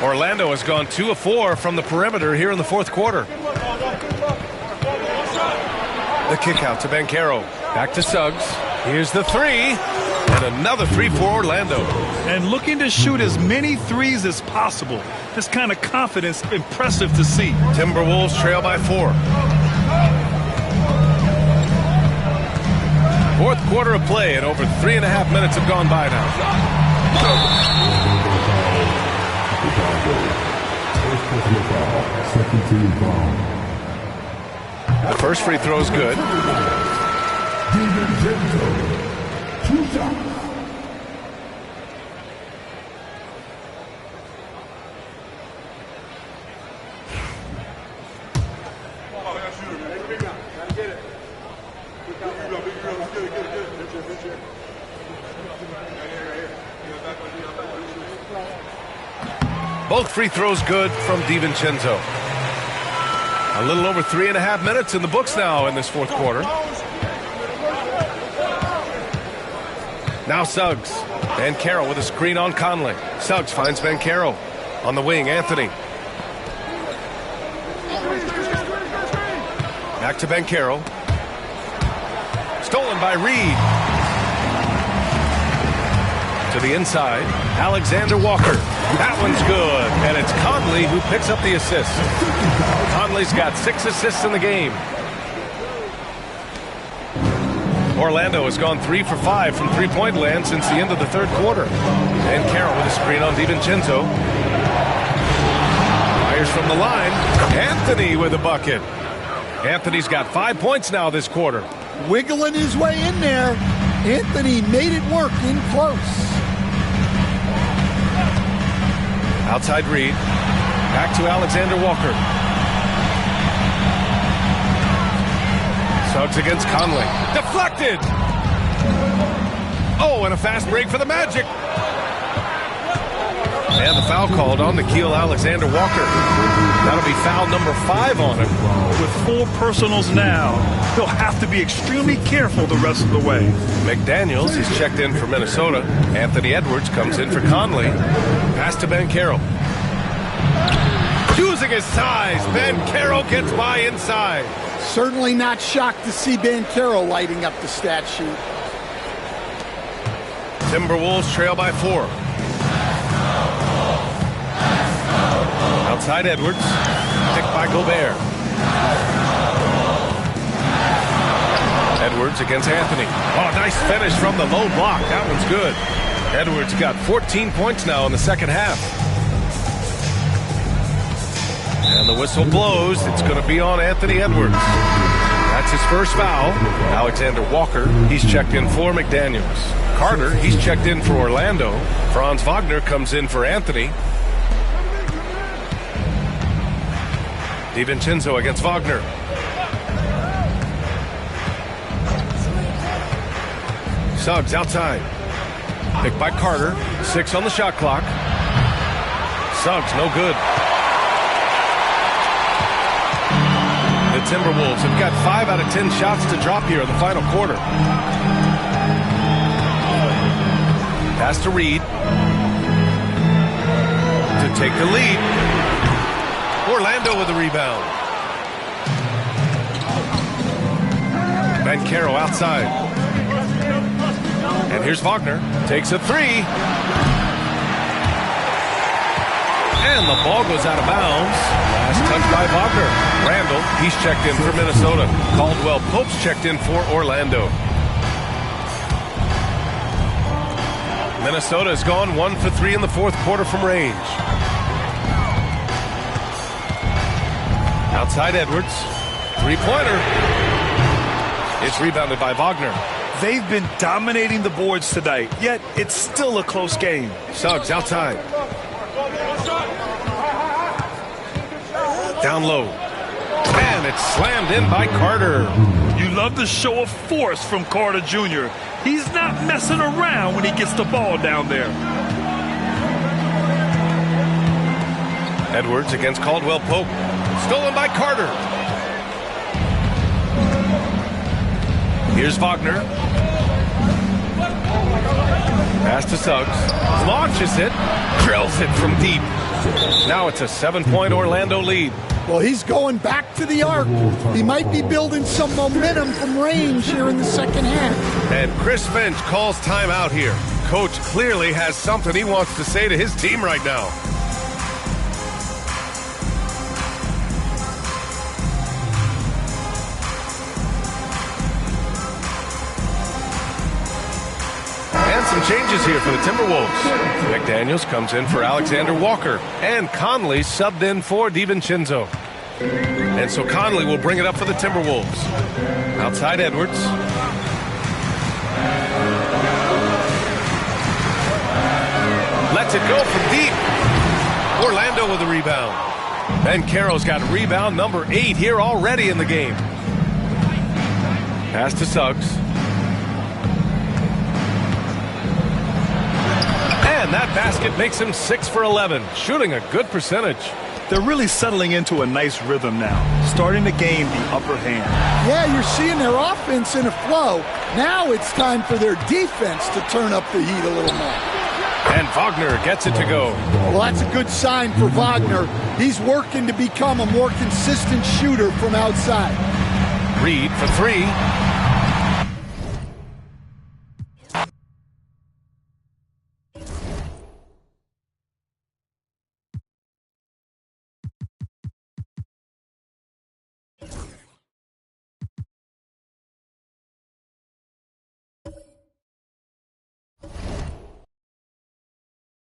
Orlando has gone 2 of 4 from the perimeter here in the fourth quarter. The kick out to Banchero. Back to Suggs. Here's the 3. And another 3 for Orlando. And looking to shoot as many threes as possible. This kind of confidence, impressive to see. Timberwolves trail by 4. Fourth quarter of play, and over 3.5 minutes have gone by now. The first free throw is good. Both free throws good from DiVincenzo. A little over 3.5 minutes in the books now in this fourth quarter. Now Suggs. Banchero with a screen on Conley. Suggs finds Banchero. On the wing, Anthony. Back to Banchero. Stolen by Reed. To the inside, Alexander Walker. That one's good, and it's Conley who picks up the assist. Conley's got 6 assists in the game. Orlando has gone 3 for 5 from three-point land since the end of the third quarter. And Carroll with a screen on DiVincenzo. Fires from the line. Anthony with a bucket. Anthony's got 5 points now this quarter. Wiggling his way in there. Anthony made it work in close. Outside Reed. Back to Alexander Walker. Suggs against Conley. Deflected! Oh, and a fast break for the Magic. And the foul called on Nickeil Alexander Walker. That'll be foul number 5 on him. With 4 personals now, he'll have to be extremely careful the rest of the way. McDaniels is checked in for Minnesota. Anthony Edwards comes in for Conley. Pass to Banchero. Using his size, Banchero gets by inside. Certainly not shocked to see Banchero lighting up the stat sheet. Timberwolves trail by 4. Outside Edwards. Picked by Gobert. Edwards against Anthony. Oh, nice finish from the low block. That one's good. Edwards got 14 points now in the second half. And the whistle blows. It's going to be on Anthony Edwards. That's his first foul. Alexander Walker, he's checked in for McDaniels. Carter, he's checked in for Orlando. Franz Wagner comes in for Anthony. DiVincenzo against Wagner. Suggs outside. Picked by Carter. 6 on the shot clock. Suggs, no good. The Timberwolves have got 5 out of 10 shots to drop here in the final quarter. Pass to Reed. To take the lead. Orlando with the rebound. Banchero outside. And here's Wagner. Takes a 3. And the ball goes out of bounds. Last touch by Wagner. Randall, he's checked in for Minnesota. Caldwell Pope's checked in for Orlando. Minnesota has gone 1 for 3 in the fourth quarter from range. Outside Edwards. Three-pointer. It's rebounded by Wagner. They've been dominating the boards tonight, yet it's still a close game. Suggs outside. Down low. And it's slammed in by Carter. You love the show of force from Carter Jr. He's not messing around when he gets the ball down there. Edwards against Caldwell Pope. Stolen by Carter. Here's Wagner. Pass to Suggs. Launches it. Drills it from deep. Now it's a 7-point Orlando lead. Well, he's going back to the arc. He might be building some momentum from range here in the second half. And Chris Finch calls timeout here. Coach clearly has something he wants to say to his team right now. And some changes here for the Timberwolves. McDaniels comes in for Alexander Walker. And Conley subbed in for DiVincenzo. And so Conley will bring it up for the Timberwolves. Outside Edwards. Lets it go from deep. Orlando with the rebound. Banchero's got rebound number 8 here already in the game. Pass to Suggs. And that basket makes him 6 for 11, shooting a good percentage. They're really settling into a nice rhythm now, starting to gain the upper hand. Yeah, you're seeing their offense in a flow. Now it's time for their defense to turn up the heat a little more. And Wagner gets it to go. Well, that's a good sign for Wagner. He's working to become a more consistent shooter from outside. Reed for 3.